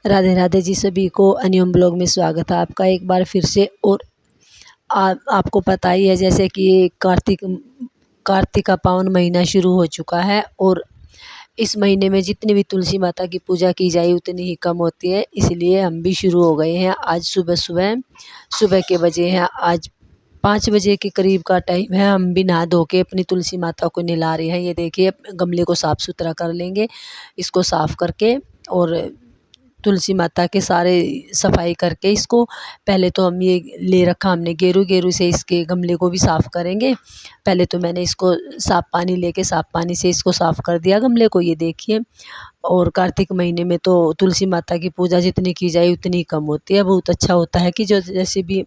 राधे राधे जी, सभी को अनियम ब्लॉग में स्वागत है आपका एक बार फिर से। और आपको पता ही है जैसे कि ये कार्तिक का पावन महीना शुरू हो चुका है। और इस महीने में जितनी भी तुलसी माता की पूजा की जाए उतनी ही कम होती है, इसलिए हम भी शुरू हो गए हैं। आज सुबह सुबह सुबह के बजे हैं, आज 5 बजे के करीब का टाइम है। हम भी नहा धो के अपनी तुलसी माता को नहला रहे हैं। ये देखिए, गमले को साफ़ सुथरा कर लेंगे, इसको साफ़ करके और तुलसी माता के सारे सफाई करके इसको पहले तो हम ये ले रखा हमने गेरू से इसके गमले को भी साफ़ करेंगे। पहले तो मैंने इसको साफ़ पानी लेके साफ़ पानी से इसको साफ़ कर दिया गमले को, ये देखिए। और कार्तिक महीने में तो तुलसी माता की पूजा जितनी की जाए उतनी कम होती है। बहुत अच्छा होता है कि जो जैसे भी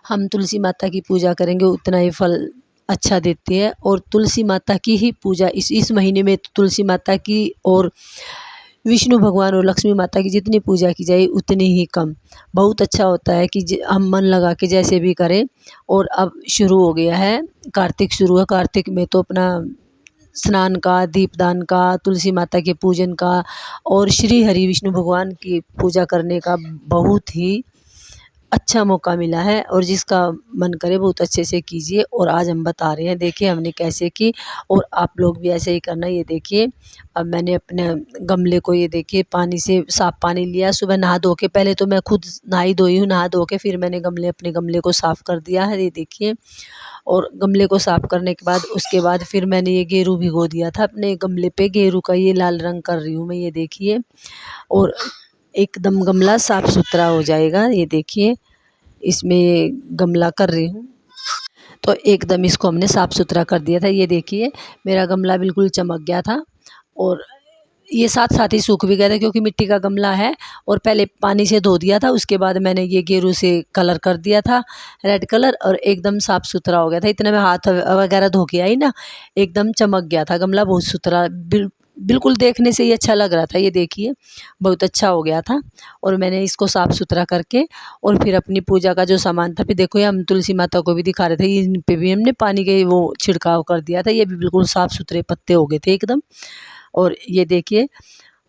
हम तुलसी माता की पूजा करेंगे उतना ही फल अच्छा देती है। और तुलसी माता की ही पूजा इस महीने में तुलसी माता की और विष्णु भगवान और लक्ष्मी माता की जितनी पूजा की जाए उतनी ही कम। बहुत अच्छा होता है कि हम मन लगा के जैसे भी करें। और अब शुरू हो गया है, कार्तिक शुरू है। कार्तिक में तो अपना स्नान का, दीपदान का, तुलसी माता के पूजन का और श्री हरि विष्णु भगवान की पूजा करने का बहुत ही अच्छा मौका मिला है। और जिसका मन करे बहुत अच्छे से कीजिए। और आज हम बता रहे हैं, देखिए हमने कैसे की, और आप लोग भी ऐसे ही करना। ये देखिए, अब मैंने अपने गमले को, ये देखिए, पानी से साफ़ पानी लिया। सुबह नहा धो के, पहले तो मैं खुद नहाई धोई हूँ, नहा धो के फिर मैंने अपने गमले को साफ़ कर दिया है, ये देखिए। और गमले को साफ़ करने के बाद उसके बाद फिर मैंने ये गेरू भिगो दिया था अपने गमले पे। गेरू का ये लाल रंग कर रही हूँ मैं, ये देखिए। और एकदम गमला साफ़ सुथरा हो जाएगा, ये देखिए। इसमें ये गमला कर रही हूँ तो एकदम इसको हमने साफ़ सुथरा कर दिया था। ये देखिए, मेरा गमला बिल्कुल चमक गया था। और ये साथ साथ ही सूख भी गया था क्योंकि मिट्टी का गमला है। और पहले पानी से धो दिया था, उसके बाद मैंने ये गेरू से कलर कर दिया था, रेड कलर, और एकदम साफ़ सुथरा हो गया था। इतने में हाथ वगैरह धो के आई ना, एकदम चमक गया था गमला, बहुत सुथरा, बिल्कुल देखने से ही अच्छा लग रहा था। ये देखिए, बहुत अच्छा हो गया था। और मैंने इसको साफ़ सुथरा करके और फिर अपनी पूजा का जो सामान था, फिर देखो ये हम तुलसी माता को भी दिखा रहे थे, इन पे भी हमने पानी के वो छिड़काव कर दिया था। ये भी बिल्कुल साफ़ सुथरे पत्ते हो गए थे एकदम। और ये देखिए,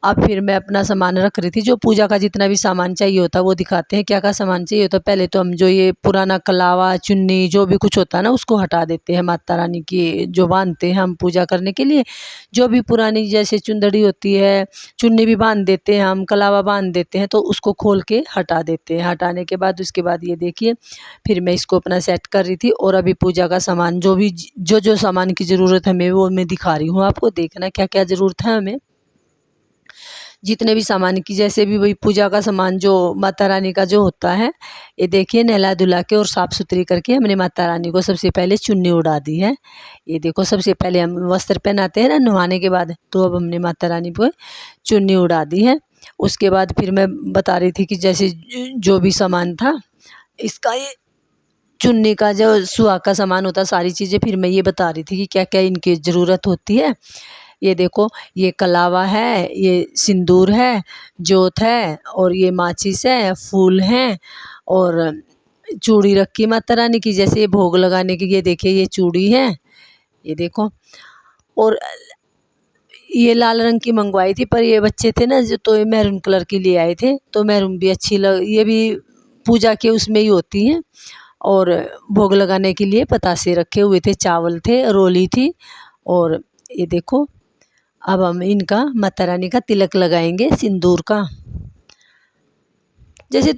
अब फिर मैं अपना सामान रख रही थी, जो पूजा का जितना भी सामान चाहिए होता है वो दिखाते हैं, क्या क्या सामान चाहिए होता है। पहले तो हम जो ये पुराना कलावा, चुन्नी, जो भी कुछ होता है ना, उसको हटा देते हैं। माता रानी की जो बांधते हैं हम पूजा करने के लिए, जो भी पुरानी जैसे चुंदड़ी होती है, चुन्नी भी बांध देते हैं हम, कलावा बांध देते हैं, तो उसको खोल के हटा देते हैं। हटाने के बाद उसके बाद ये देखिए, फिर मैं इसको अपना सेट कर रही थी। और अभी पूजा का सामान जो भी जो सामान की ज़रूरत है हमें, वो मैं दिखा रही हूँ आपको, देखना क्या क्या ज़रूरत है हमें। जितने भी सामान की, जैसे भी वही पूजा का सामान जो माता रानी का जो होता है, ये देखिए, नहला धुला के और साफ़ सुथरी करके हमने माता रानी को सबसे पहले चुन्नी उड़ा दी है। ये देखो, सबसे पहले हम वस्त्र पहनाते हैं ना नहाने के बाद, तो अब हमने माता रानी को चुन्नी उड़ा दी है। उसके बाद फिर मैं बता रही थी कि जैसे जो भी सामान था इसका, ये चुन्नी का जो सुहाग का सामान होता है, सारी चीज़ें फिर मैं ये बता रही थी कि क्या क्या इनकी ज़रूरत होती है। ये देखो, ये कलावा है, ये सिंदूर है, जोत है, और ये माचिस है, फूल हैं, और चूड़ी रखी माता रानी की, जैसे ये भोग लगाने की। ये देखिए, ये चूड़ी है, ये देखो। और ये लाल रंग की मंगवाई थी, पर ये बच्चे थे ना जो, तो ये मैरून कलर की ले आए थे, तो मैरून भी अच्छी ये भी पूजा के उसमें ही होती हैं। और भोग लगाने के लिए पतासे रखे हुए थे, चावल थे, रोली थी। और ये देखो, अब हम इनका माता रानी का तिलक लगाएंगे सिंदूर का। जैसे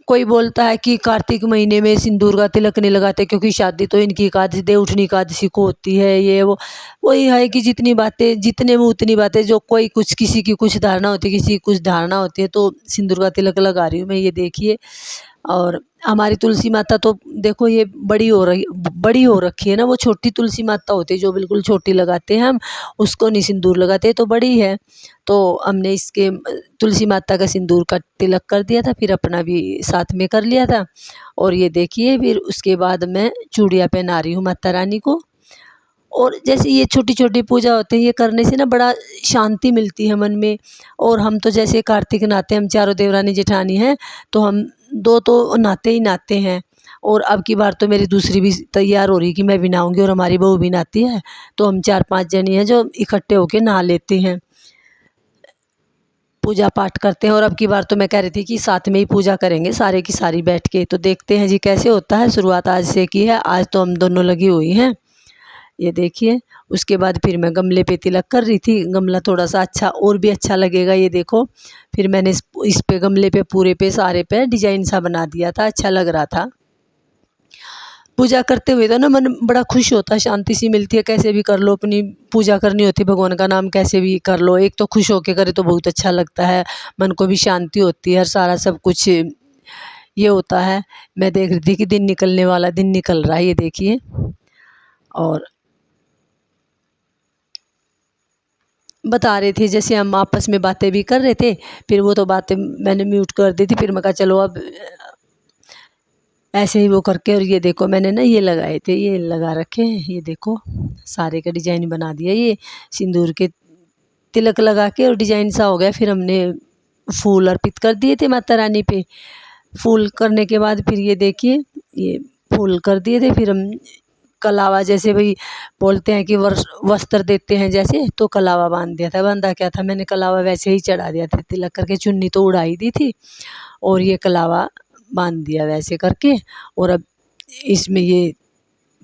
कोई बोलता है कि कार्तिक महीने में सिंदूर का तिलक नहीं लगाते क्योंकि शादी तो इनकी एकादशी, देवउठनी एकादशी को होती है, ये वो। वही है कि जितनी बातें, जितने में उतनी बातें, जो कोई कुछ, किसी की कुछ धारणा होती है, किसी की कुछ धारणा होती है, तो सिंदूर का तिलक लगा रही हूँ मैं, ये देखिए। और हमारी तुलसी माता तो देखो, ये बड़ी हो रखी है ना, वो छोटी तुलसी माता होती है जो बिल्कुल छोटी लगाते हैं हम, उसको नहीं सिंदूर लगाते, तो बड़ी है। तो हमने इसके तुलसी माता का सिंदूर का तिलक कर दिया था, फिर अपना भी साथ में कर लिया था। और ये देखिए, फिर उसके बाद मैं चूड़ियाँ पहना रही हूँ माता रानी को। और जैसे ये छोटी छोटी पूजा होती है, ये करने से ना बड़ा शांति मिलती है मन में। और हम तो जैसे कार्तिक नहाते हैं, हम चारों देवरानी जेठानी हैं, तो हम दो तो नहाते ही नहाते हैं। और अब की बार तो मेरी दूसरी भी तैयार हो रही कि मैं भी नहाऊंगी, और हमारी बहू भी नहाती है, तो हम 4-5 जनी हैं जो इकट्ठे होके नहा लेते हैं। पूजा पाठ करते हैं। और अब की बार तो मैं कह रही थी कि साथ में ही पूजा करेंगे सारे की सारी बैठ के। तो देखते हैं जी कैसे होता है। शुरुआत आज से की है, आज तो हम दोनों लगी हुई हैं, ये देखिए। उसके बाद फिर मैं गमले पे तिलक कर रही थी। गमला थोड़ा सा अच्छा और भी अच्छा लगेगा, ये देखो। फिर मैंने इस पे गमले पे पूरे पे सारे पे डिजाइन सा बना दिया था, अच्छा लग रहा था। पूजा करते हुए तो ना मन बड़ा खुश होता है, शांति सी मिलती है। कैसे भी कर लो, अपनी पूजा करनी होती है, भगवान का नाम कैसे भी कर लो। एक तो खुश होके करे तो बहुत अच्छा लगता है, मन को भी शांति होती है, और सारा सब कुछ ये होता है। मैं देख रही थी कि दिन निकलने वाला, दिन निकल रहा है, ये देखिए। और बता रहे थे जैसे हम आपस में बातें भी कर रहे थे, फिर वो तो बातें मैंने म्यूट कर दी थी। फिर मैं कहा चलो अब ऐसे ही वो करके। और ये देखो मैंने ना ये लगाए थे, ये लगा रखे हैं, ये देखो सारे का डिजाइन बना दिया। ये सिंदूर के तिलक लगा के और डिजाइन सा हो गया। फिर हमने फूल अर्पित कर दिए थे माता रानी पे। फूल करने के बाद फिर ये देखिए, ये फूल कर दिए थे। फिर हम कलावा, जैसे भाई बोलते हैं कि वस्त्र देते हैं जैसे, तो कलावा बांध दिया था। बांधा क्या था, मैंने कलावा वैसे ही चढ़ा दिया था तिलक करके, चुन्नी तो उड़ाई दी थी और ये कलावा बांध दिया वैसे करके। और अब इसमें ये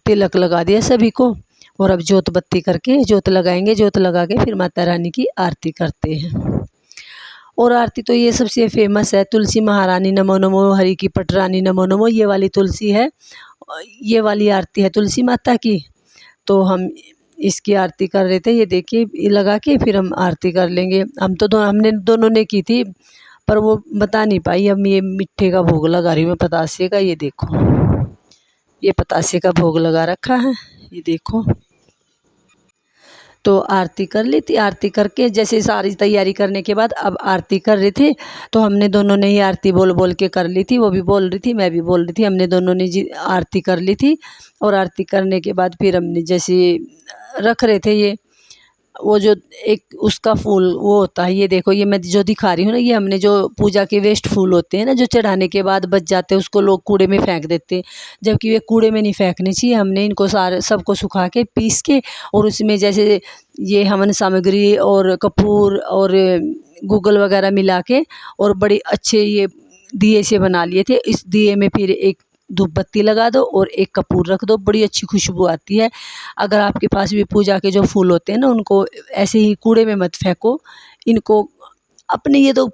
तिलक लगा दिया सभी को। और अब जोत बत्ती करके जोत लगाएंगे, जोत लगा के फिर माता रानी की आरती करते हैं। और आरती तो ये सबसे फेमस है, तुलसी महारानी नमो नमो, हरि की पटरानी नमो नमो, ये वाली तुलसी है, ये वाली आरती है तुलसी माता की। तो हम इसकी आरती कर रहे थे, ये देखिए, ये लगा के फिर हम आरती कर लेंगे। हम तो हमने दोनों ने की थी, पर वो बता नहीं पाई। अब ये मिट्ठे का भोग लगा रही हूँ मैं, पतासे का, ये देखो, ये पतासे का भोग लगा रखा है, ये देखो। तो आरती कर ली थी, आरती करके जैसे सारी तैयारी करने के बाद अब आरती कर रहे थे। तो हमने दोनों ने ही आरती बोल बोल के कर ली थी, वो भी बोल रही थी, मैं भी बोल रही थी, हमने दोनों ने जी आरती कर ली थी। और आरती करने के बाद फिर हमने जैसे रख रहे थे ये, वो जो एक उसका फूल वो होता है, ये देखो, ये मैं जो दिखा रही हूँ ना, ये हमने जो पूजा के वेस्ट फूल होते हैं ना, जो चढ़ाने के बाद बच जाते हैं, उसको लोग कूड़े में फेंक देते हैं। जबकि वे कूड़े में नहीं फेंकने चाहिए, हमने इनको सारे सबको सुखा के पीस के, और उसमें जैसे ये हवन सामग्री और कपूर और गूगल वगैरह मिला के, और बड़े अच्छे ये दिए से बना लिए थे। इस दिए में फिर एक धूप बत्ती लगा दो और एक कपूर रख दो, बड़ी अच्छी खुशबू आती है। अगर आपके पास भी पूजा के जो फूल होते हैं ना, उनको ऐसे ही कूड़े में मत फेंको, इनको अपने ये तो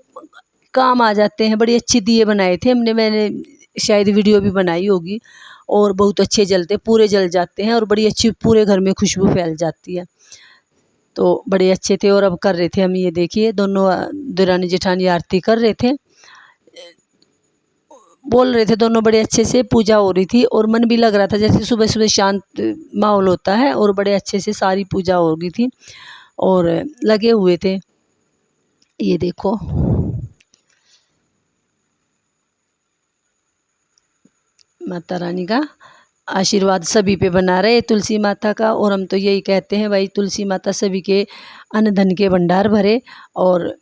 काम आ जाते हैं। बड़ी अच्छी दिए बनाए थे हमने, मैंने शायद वीडियो भी बनाई होगी, और बहुत अच्छे जलते, पूरे जल जाते हैं, और बड़ी अच्छी पूरे घर में खुशबू फैल जाती है। तो बड़े अच्छे थे। और अब कर रहे थे हम, ये देखिए, दोनों देरानी जेठानी आरती कर रहे थे, बोल रहे थे दोनों, बड़े अच्छे से पूजा हो रही थी। और मन भी लग रहा था जैसे सुबह सुबह शांत माहौल होता है, और बड़े अच्छे से सारी पूजा हो रही थी और लगे हुए थे, ये देखो। माता रानी का आशीर्वाद सभी पे बना रहे, तुलसी माता का। और हम तो यही कहते हैं भाई, तुलसी माता सभी के अन्न धन के भंडार भरे। और